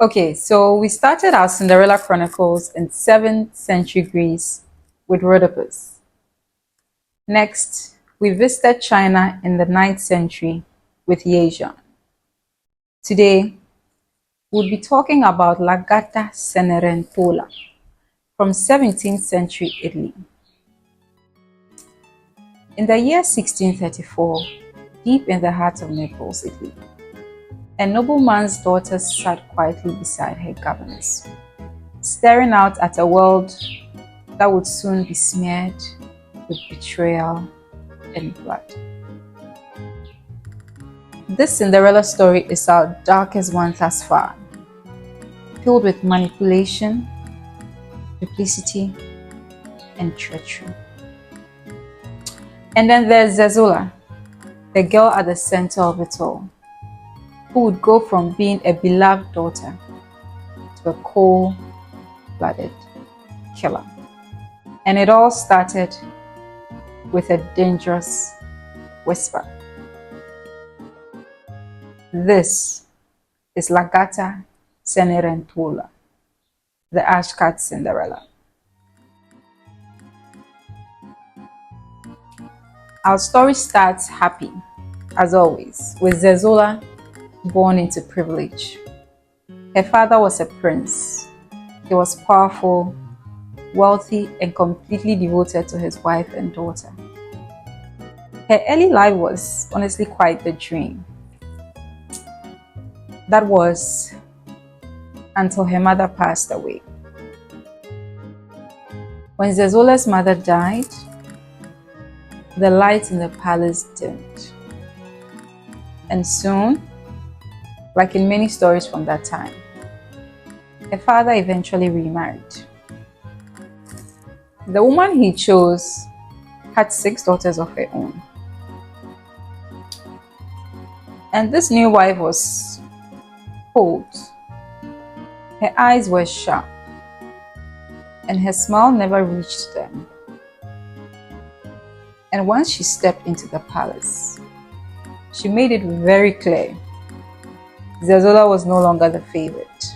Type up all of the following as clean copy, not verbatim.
Okay, so we started our Cinderella Chronicles in 7th century Greece with Rhodopus. Next, we visited China in the 9th century with Yejan. Today, we'll be talking about La Gatta Cenerentola from 17th century Italy. In the year 1634, deep in the heart of Naples, Italy, a nobleman's daughter sat quietly beside her governess, staring out at a world that would soon be smeared with betrayal and blood. This Cinderella story is our darkest one thus far, filled with manipulation, duplicity, and treachery. And then there's Zezolla, the girl at the center of it all, who would go from being a beloved daughter to a cold-blooded killer. And it all started with a dangerous whisper. This is La Gatta Cenerentola, the Ash-Cat Cinderella. Our story starts happy, as always, with Zezolla born into privilege. Her father was a prince. He was powerful, wealthy, and completely devoted to his wife and daughter. Her early life was honestly quite the dream. That was until her mother passed away. When Zezolla's mother died, the lights in the palace dimmed. And soon, like in many stories from that time, her father eventually remarried. The woman he chose had 6 daughters of her own. And this new wife was cold. Her eyes were sharp, and her smile never reached them. And once she stepped into the palace, she made it very clear Zezolla was no longer the favorite.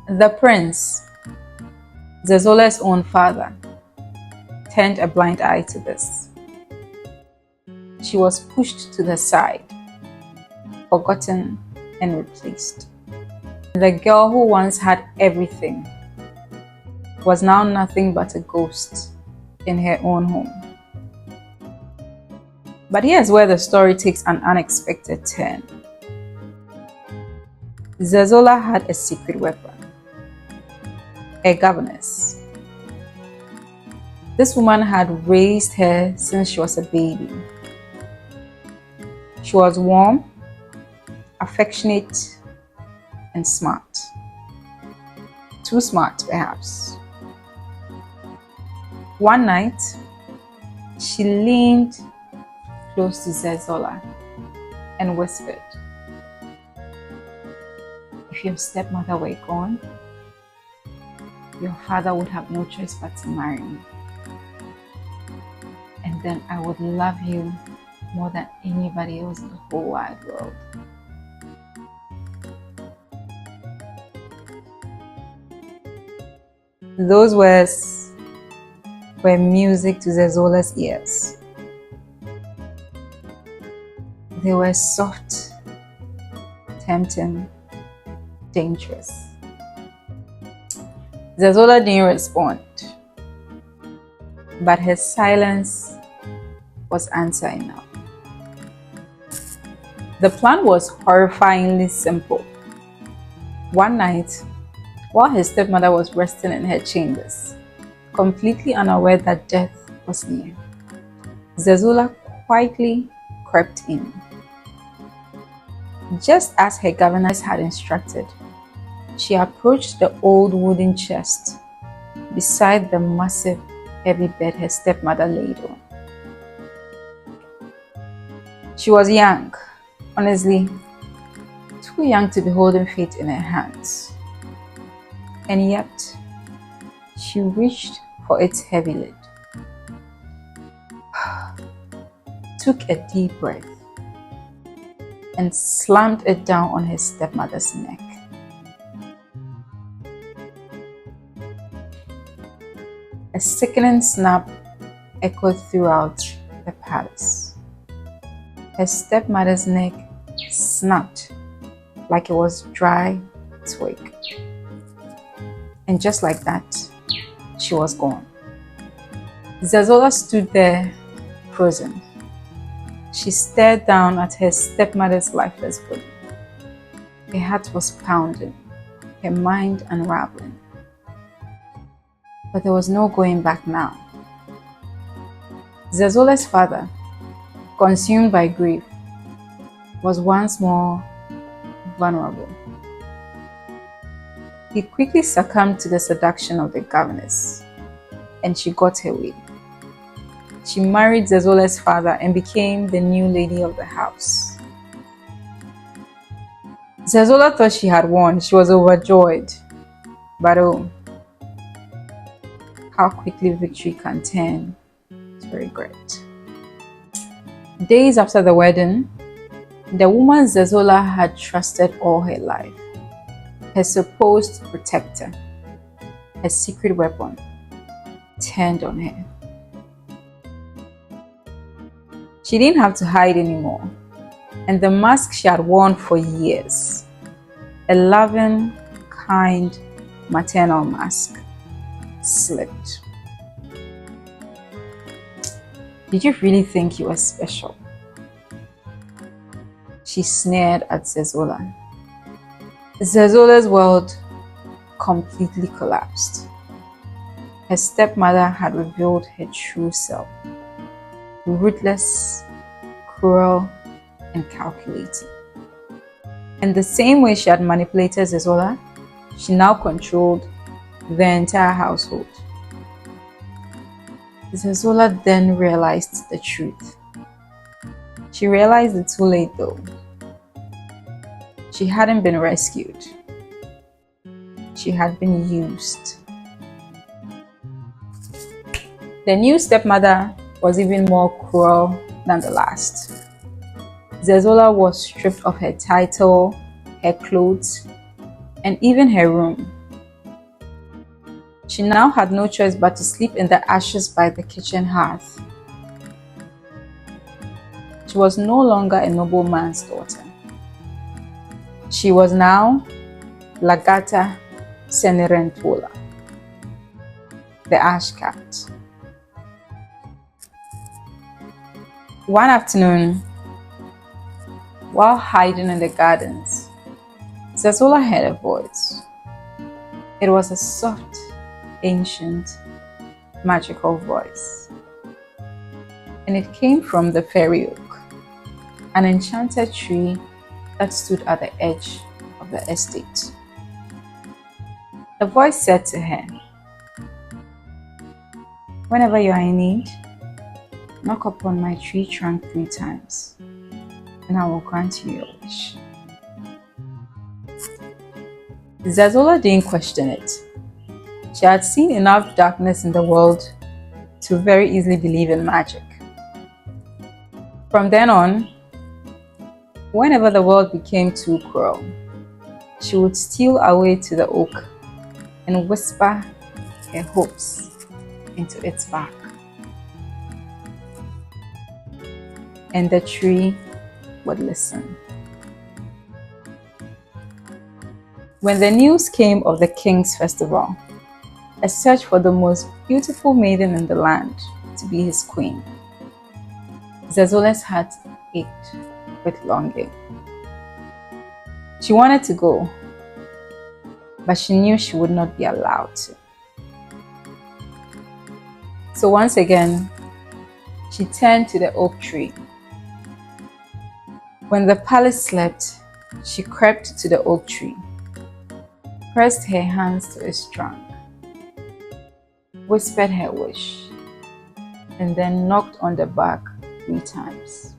The prince, Zezolla's own father, turned a blind eye to this. She was pushed to the side, forgotten and replaced. The girl who once had everything was now nothing but a ghost in her own home. But here's where the story takes an unexpected turn. Zezolla had a secret weapon, a governess. This woman had raised her since she was a baby. She was warm, affectionate, and smart. Too smart, perhaps. One night, she leaned close to Zezolla and whispered, "If your stepmother were gone, your father would have no choice but to marry me. And then I would love you more than anybody else in the whole wide world." Those words were music to Zezolla's ears. They were soft, tempting, dangerous. Zezolla didn't respond, but her silence was answer enough. The plan was horrifyingly simple. One night, while her stepmother was resting in her chambers, completely unaware that death was near, Zezolla quietly crept in. Just as her governess had instructed, she approached the old wooden chest beside the massive, heavy bed her stepmother laid on. She was young, honestly, too young to be holding fate in her hands. And yet, she reached for its heavy lid, took a deep breath, and slammed it down on his stepmother's neck. A sickening snap echoed throughout the palace. Her stepmother's neck snapped like it was dry twig. And just like that, she was gone. Zezolla stood there, frozen. She stared down at her stepmother's lifeless body. Her heart was pounding, her mind unraveling. But there was no going back now. Zezolla's father, consumed by grief, was once more vulnerable. He quickly succumbed to the seduction of the governess, and she got her way. She married Zezolla's father and became the new lady of the house. Zezolla thought she had won. She was overjoyed. But oh, how quickly victory can turn to regret. Days after the wedding, the woman Zezolla had trusted all her life, her supposed protector, her secret weapon, turned on her. She didn't have to hide anymore, and the mask she had worn for years, a loving, kind, maternal mask, slipped. Did you really think you were special? She sneered at Zezolla. Zezolla's world completely collapsed. Her stepmother had revealed her true self. Ruthless, cruel, and calculating. In the same way she had manipulated Zezolla, she now controlled the entire household. Zezolla then realized the truth. She realized it too late though. She hadn't been rescued. She had been used. The new stepmother was even more cruel than the last. Zezolla was stripped of her title, her clothes, and even her room. She now had no choice but to sleep in the ashes by the kitchen hearth. She was no longer a nobleman's daughter. She was now Gatta Cenerentola, the Ash-Cat. One afternoon, while hiding in the gardens, Zezolla heard a voice. It was a soft, ancient, magical voice. And it came from the fairy oak, an enchanted tree that stood at the edge of the estate. The voice said to her, "Whenever you are in need, knock upon my tree trunk 3 times, and I will grant you your wish." Zezolla didn't question it. She had seen enough darkness in the world to very easily believe in magic. From then on, whenever the world became too cruel, she would steal away to the oak and whisper her hopes into its bark. And the tree would listen. When the news came of the king's festival, a search for the most beautiful maiden in the land to be his queen, Zezolla's heart ached with longing. She wanted to go, but she knew she would not be allowed to. So once again, she turned to the oak tree. When the palace slept, she crept to the oak tree, pressed her hands to its trunk, whispered her wish, and then knocked on the bark 3 times.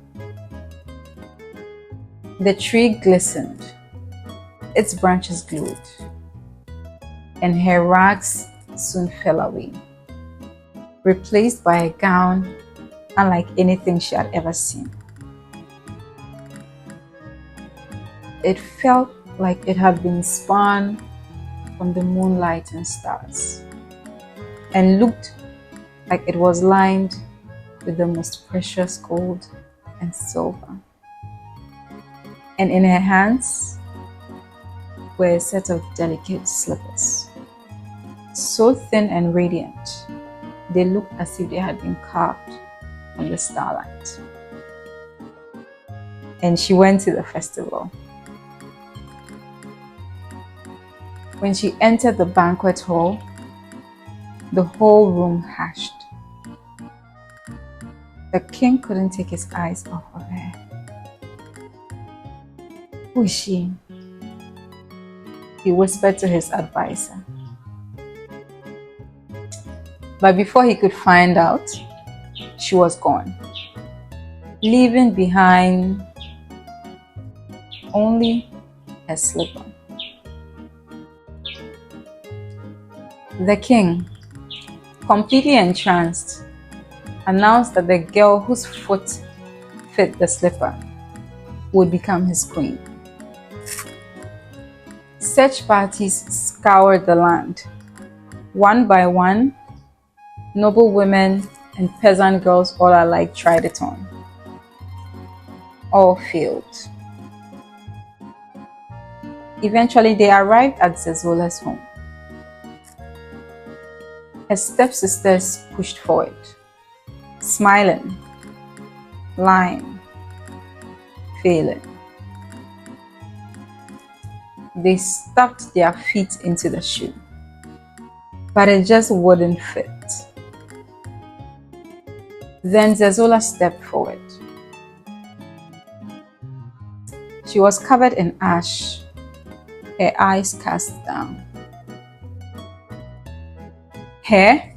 The tree glistened, its branches glowed, and her rags soon fell away, replaced by a gown unlike anything she had ever seen. It felt like it had been spun from the moonlight and stars, and looked like it was lined with the most precious gold and silver. And in her hands were a set of delicate slippers, so thin and radiant, they looked as if they had been carved from the starlight. And she went to the festival. When she entered the banquet hall, the whole room hushed. The king couldn't take his eyes off of her. Who is she? He whispered to his advisor. But before he could find out, she was gone, leaving behind only a slipper. The king, completely entranced, announced that the girl whose foot fit the slipper would become his queen. Search parties scoured the land. One by one, noble women and peasant girls all alike tried it on. All failed. Eventually, they arrived at Zezolla's home. Her stepsisters pushed forward, smiling, lying, failing. They stuffed their feet into the shoe, but it just wouldn't fit. Then Zezolla stepped forward. She was covered in ash, her eyes cast down. Hair,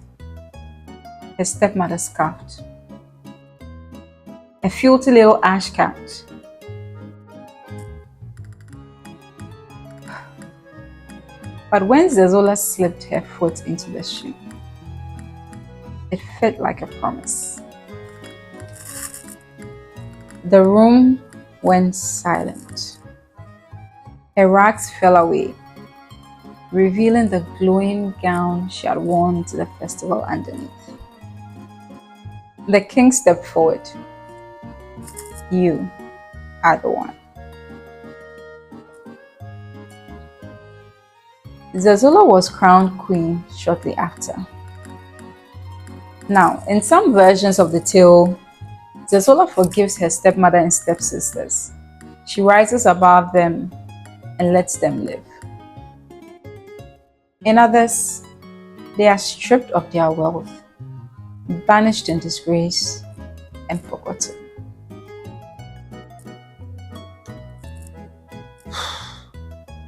her stepmother scarfed. A filthy little Ash-Cat. But when Zezolla slipped her foot into the shoe, it felt like a promise. The room went silent. Her rags fell away, revealing the glowing gown she had worn to the festival underneath. The king stepped forward. You are the one. Zezolla was crowned queen shortly after. Now, in some versions of the tale, Zezolla forgives her stepmother and stepsisters. She rises above them and lets them live. In others, they are stripped of their wealth, banished in disgrace, and forgotten.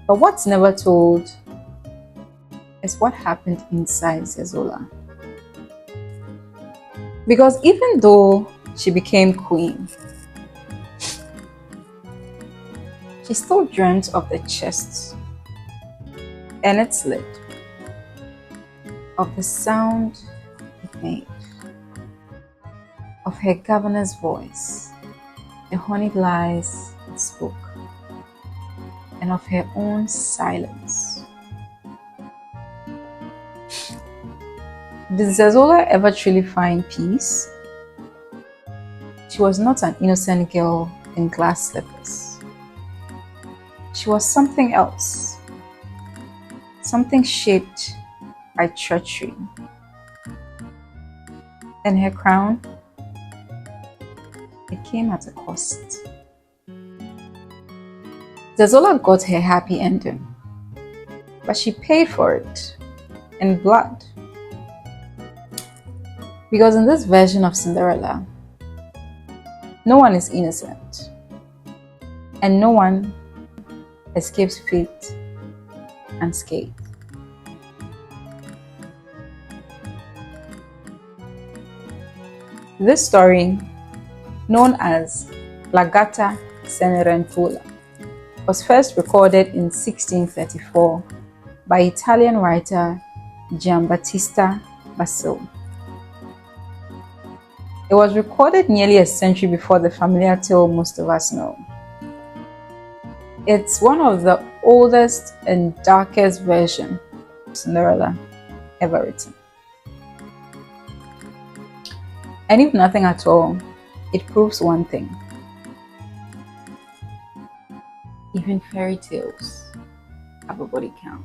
But what's never told is what happened inside Zezolla. Because even though she became queen, she still dreamt of the chest and its lid, of the sound it made, of her governor's voice, the honeyed lies it spoke, and of her own silence. Did Zezolla ever truly find peace? She was not an innocent girl in glass slippers. She was something else, something shaped by treachery. And her crown, it came at a cost. Zezolla got her happy ending, but she paid for it in blood. Because in this version of Cinderella, no one is innocent, and no one escapes fate unscathed. This story, known as La Gatta Cenerentola, was first recorded in 1634 by Italian writer Giambattista Basile. It was recorded nearly a century before the familiar tale most of us know. It's one of the oldest and darkest versions of Cinderella ever written. And if nothing at all, it proves one thing. Even fairy tales have a body count.